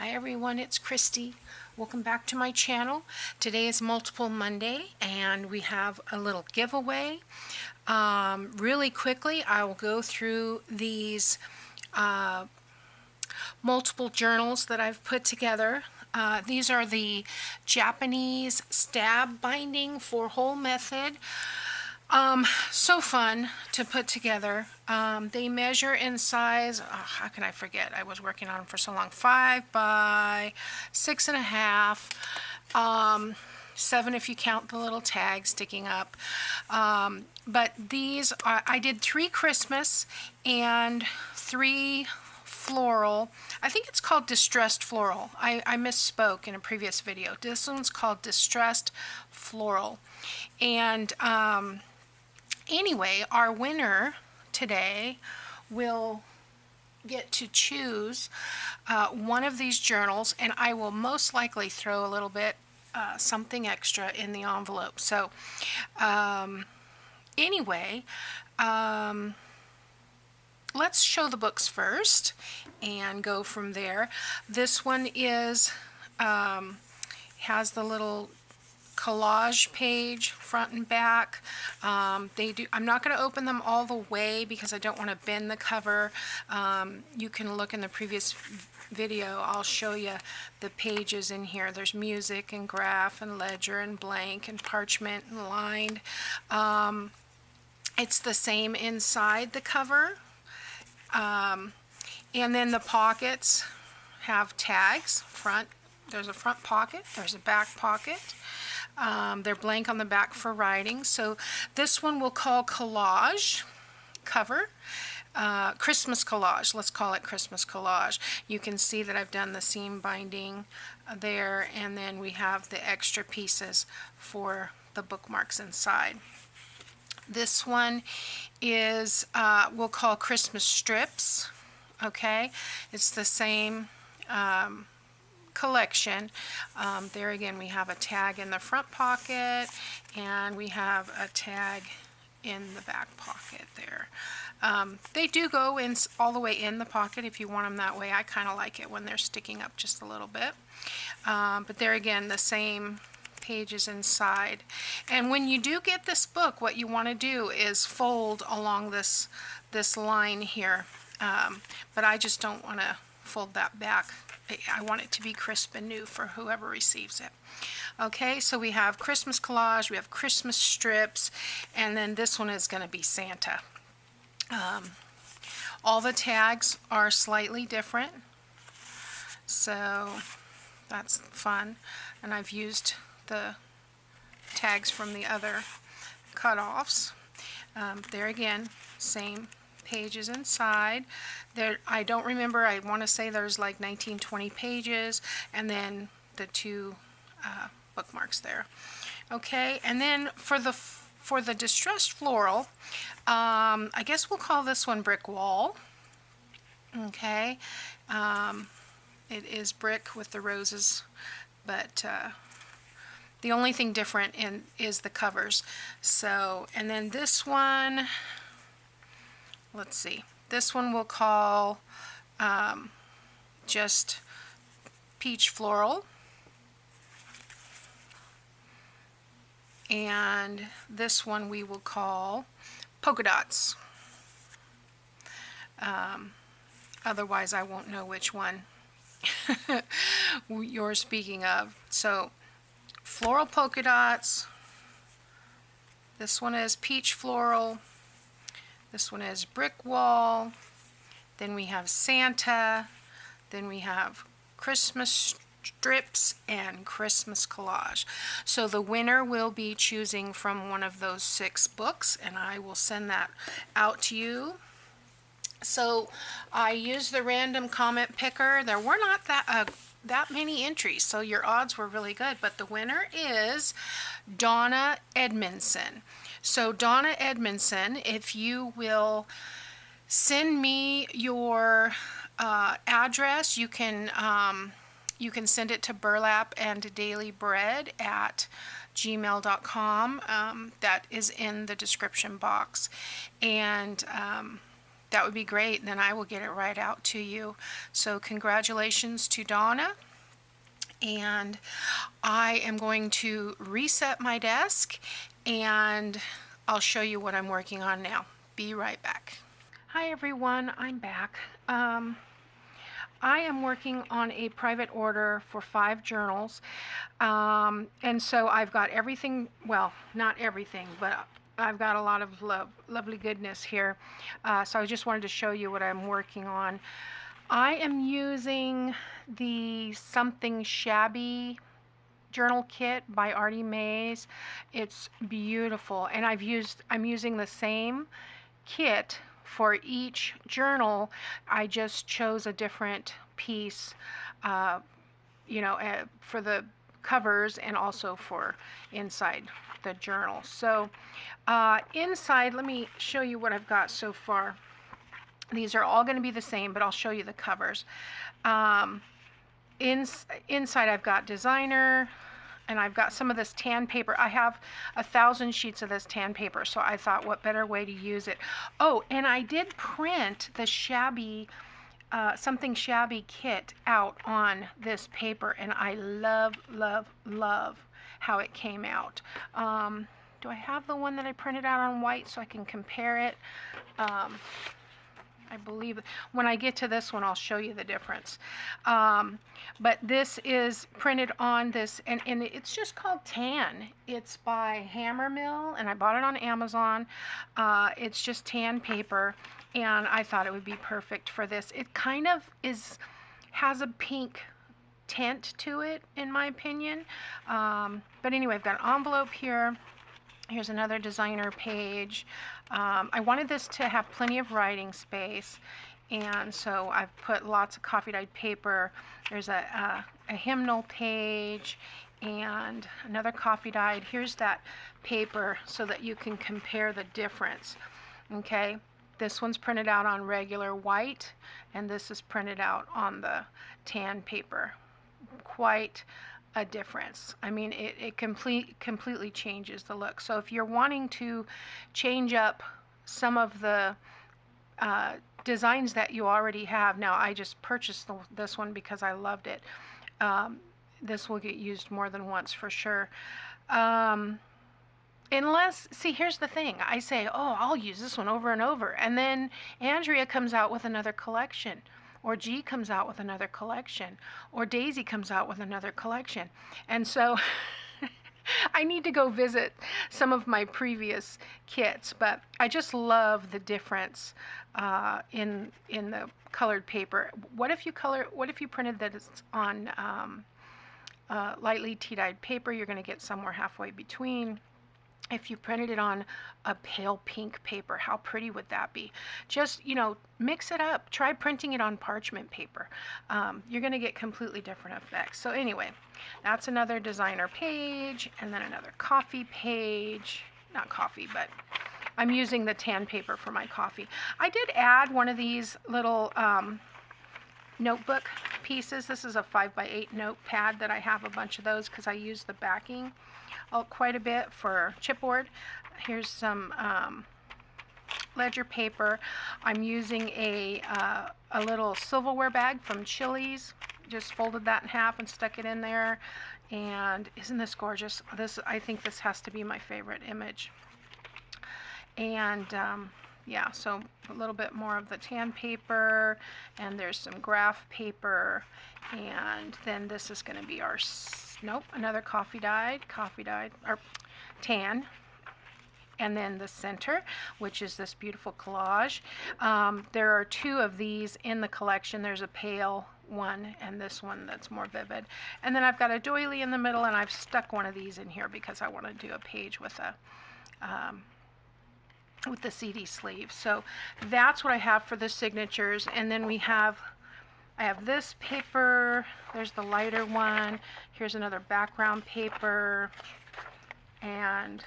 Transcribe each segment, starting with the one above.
Hi everyone, it's Kristi. Welcome back to my channel. Today is Multiple Monday and we have a little giveaway. Really quickly, I will go through these multiple journals that I've put together. These are the Japanese stab binding 4-hole method. So fun to put together. They measure in size, how can I forget? I was working on them for so long. 5 by 6.5, 7 if you count the little tag sticking up. But these are, I did 3 Christmas and 3 floral. I think it's called distressed floral. I misspoke in a previous video. This one's called distressed floral. And anyway, our winner today will get to choose one of these journals, and I will most likely throw a little bit something extra in the envelope. So anyway, let's show the books first and go from there. This one is has the little collage page front and back. I'm not going to open them all the way because I don't want to bend the cover. You can look in the previous video. I'll show you the pages in here. There's music and graph and ledger and blank and parchment and lined. It's the same inside the cover. And then the pockets have tags. There's a front pocket, there's a back pocket. They're blank on the back for writing. So this one we'll call collage cover. Christmas collage, let's call it Christmas collage. You can see that I've done the seam binding there, and then we have the extra pieces for the bookmarks inside. This one is we'll call Christmas strips. Okay, it's the same collection. There again we have a tag in the front pocket and we have a tag in the back pocket there. They do go in all the way in the pocket if you want them that way. I kind of like it when they're sticking up just a little bit. But there again, the same pages inside. And when you do get this book, what you want to do is fold along this line here. But I just don't want to fold that back. I want it to be crisp and new for whoever receives it. Okay, so we have Christmas collage, we have Christmas strips, and then this one is going to be Santa. All the tags are slightly different, so that's fun. And I've used the tags from the other cut-offs. There again, same pages inside. There, I don't remember, I want to say there's like 19-20 pages, and then the 2 bookmarks there. Okay, and then for the distressed floral, I guess we'll call this one Brick Wall. Okay, it is brick with the roses, but the only thing different is the covers. So, and then this one, let's see, this one we'll call just Peach Floral. And this one we will call Polka Dots. Otherwise I won't know which one you're speaking of. So Floral Polka Dots. This one is Peach Floral. This one is Brick Wall. Then we have Santa. Then we have Christmas strips and Christmas collage. So the winner will be choosing from one of those 6 books, and I will send that out to you. So I used the random comment picker. There were not that many entries, so your odds were really good, but the winner is Donna Edmondson. So Donna Edmondson, if you will send me your address, you can send it to burlapanddailybread@gmail.com. That is in the description box. And that would be great. Then I will get it right out to you. So congratulations to Donna. And I am going to reset my desk and I'll show you what I'm working on now. Be right back. Hi everyone, I'm back. I am working on a private order for 5 journals. And so I've got everything, well, not everything, but I've got a lot of lovely goodness here. So I just wanted to show you what I'm working on. I am using the Something Shabby journal kit by Artymaze. It's beautiful, and I'm using the same kit for each journal. I just chose a different piece, you know, for the covers and also for inside the journal. So inside, let me show you what I've got so far. These are all going to be the same, but I'll show you the covers. Inside I've got designer, and I've got some of this tan paper. I have 1,000 sheets of this tan paper, so I thought what better way to use it. Oh, and I did print the Shabby, Something Shabby kit out on this paper, and I love, love, love how it came out. Do I have the one that I printed out on white so I can compare it? I believe when I get to this one, I'll show you the difference. But this is printed on this, and it's just called Tan. It's by Hammer Mill, and I bought it on Amazon. It's just tan paper, and I thought it would be perfect for this. It kind of has a pink tint to it, in my opinion. But anyway, I've got an envelope here. Here's another designer page. I wanted this to have plenty of writing space, and so I've put lots of coffee dyed paper. There's a hymnal page and another coffee dyed. Here's that paper so that you can compare the difference. Okay, this one's printed out on regular white, and this is printed out on the tan paper. Quite a difference. I mean, it completely changes the look. So if you're wanting to change up some of the designs that you already have, now I just purchased this one because I loved it. This will get used more than once for sure. Unless, see, here's the thing. I say, oh, I'll use this one over and over. And then Andrea comes out with another collection. Or G comes out with another collection, or Daisy comes out with another collection. And so I need to go visit some of my previous kits, but I just love the difference in the colored paper. What if you printed that it's on lightly tea-dyed paper? You're going to get somewhere halfway between. If you printed it on a pale pink paper, how pretty would that be? Just, you know, mix it up. Try printing it on parchment paper. You're going to get completely different effects. So anyway, that's another designer page, and then another coffee page. Not coffee, but I'm using the tan paper for my coffee. I did add one of these little notebook pieces. This is a 5x8 notepad that I have a bunch of those because I use the backing quite a bit for chipboard. Here's some ledger paper. I'm using a little silverware bag from Chili's. Just folded that in half and stuck it in there. And isn't this gorgeous? I think this has to be my favorite image. And yeah, so a little bit more of the tan paper, and there's some graph paper, and then this is going to be our, nope, another coffee dyed, or tan, and then the center, which is this beautiful collage. There are 2 of these in the collection. There's a pale one and this one that's more vivid. And then I've got a doily in the middle, and I've stuck one of these in here because I want to do a page with the CD sleeve. So that's what I have for the signatures. And then I have this paper. There's the lighter one. Here's another background paper, and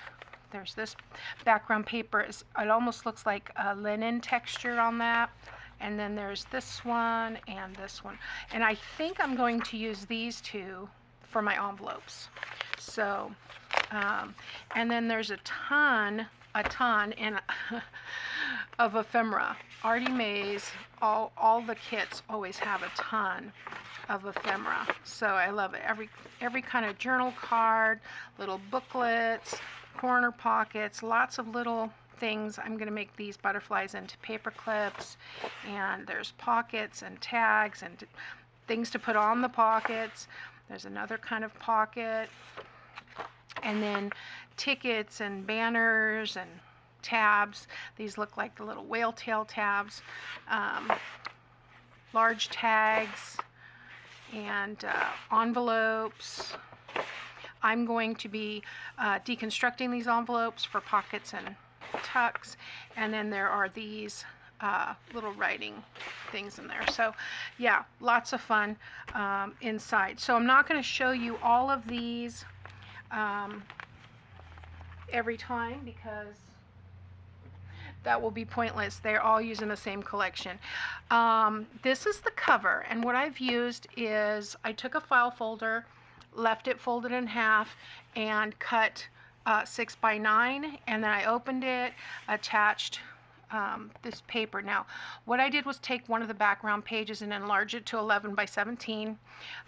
there's this background paper. It almost looks like a linen texture on that. And then there's this one and this one. And I think I'm going to use these 2 for my envelopes. So and then there's a ton, and of ephemera. Artymaze, all the kits always have a ton of ephemera, so I love it. Every kind of journal card, little booklets, corner pockets, lots of little things. I'm going to make these butterflies into paper clips, and there's pockets and tags and things to put on the pockets. There's another kind of pocket, and then tickets and banners and tabs. These look like the little whale tail tabs, large tags, and envelopes. I'm going to be deconstructing these envelopes for pockets and tucks, and then there are these little writing things in there. So yeah, lots of fun inside. So I'm not going to show you all of these every time because that will be pointless. They're all using the same collection. This is the cover, and what I've used is I took a file folder, left it folded in half, and cut 6 by 9, and then I opened it, attached this paper. Now, what I did was take one of the background pages and enlarge it to 11 by 17,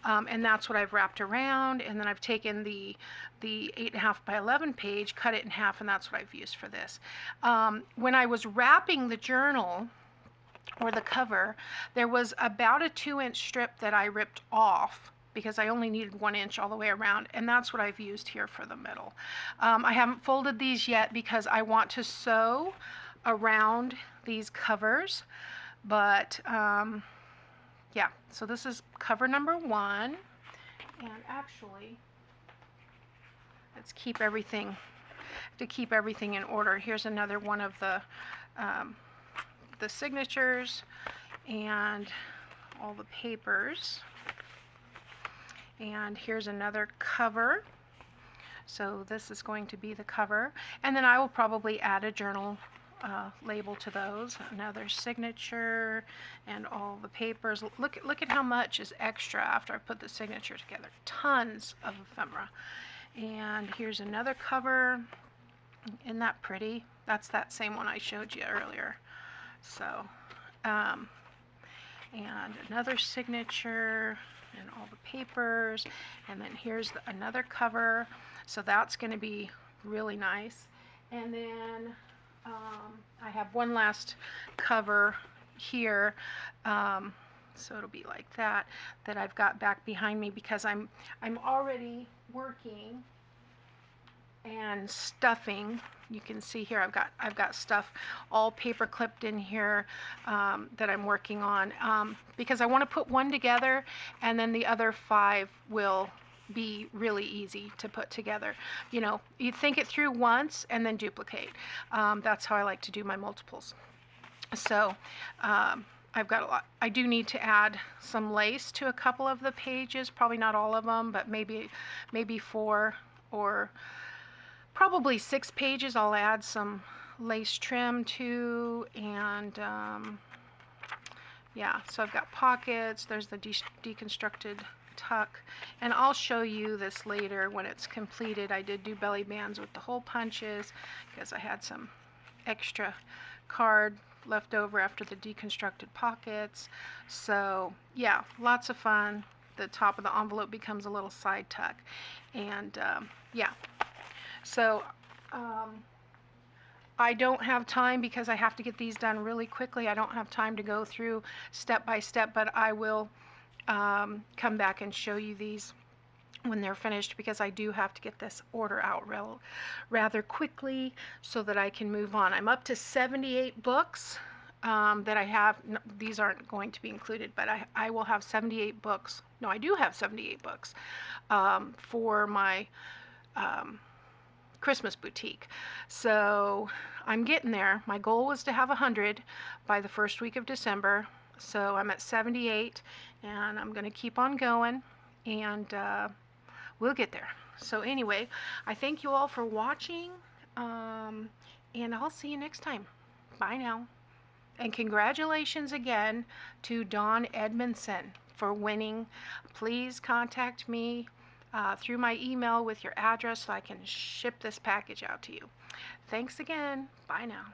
and that's what I've wrapped around, and then I've taken the 8.5 by 11 page, cut it in half, and that's what I've used for this. When I was wrapping the journal, or the cover, there was about a 2-inch strip that I ripped off because I only needed 1 inch all the way around, and that's what I've used here for the middle. I haven't folded these yet because I want to sew around these covers, but yeah, so this is cover number 1, and actually let's keep everything in order. Here's another one of the signatures and all the papers, and here's another cover. So this is going to be the cover, and then I will probably add a journal label to those, another signature, and all the papers. Look at how much is extra after I put the signature together. Tons of ephemera. And here's another cover. Isn't that pretty? That's that same one I showed you earlier. So and another signature and all the papers, and then here's another cover, so that's going to be really nice. And then I have one last cover here, so it'll be like that I've got back behind me because I'm already working and stuffing. You can see here I've got stuff all paper clipped in here that I'm working on because I want to put one together, and then the other 5 will be really easy to put together. You know, you think it through once and then duplicate. That's how I like to do my multiples. So I've got a lot. I do need to add some lace to a couple of the pages, probably not all of them, but maybe 4 or probably 6 pages. I'll add some lace trim to, and yeah, so I've got pockets. There's the deconstructed tuck, and I'll show you this later when it's completed. I did do belly bands with the hole punches because I had some extra card left over after the deconstructed pockets. So yeah, lots of fun. The top of the envelope becomes a little side tuck, and yeah. So I don't have time because I have to get these done really quickly. I don't have time to go through step by step, but I will come back and show you these when they're finished because I do have to get this order out rather quickly so that I can move on. I'm up to 78 books that I have. No, these aren't going to be included, but I will have 78 books. No, I do have 78 books for my Christmas boutique. So I'm getting there. My goal was to have 100 by the first week of December. So I'm at 78, and I'm going to keep on going, and we'll get there. So anyway, I thank you all for watching, and I'll see you next time. Bye now. And congratulations again to Dawn Edmondson for winning. Please contact me through my email with your address so I can ship this package out to you. Thanks again. Bye now.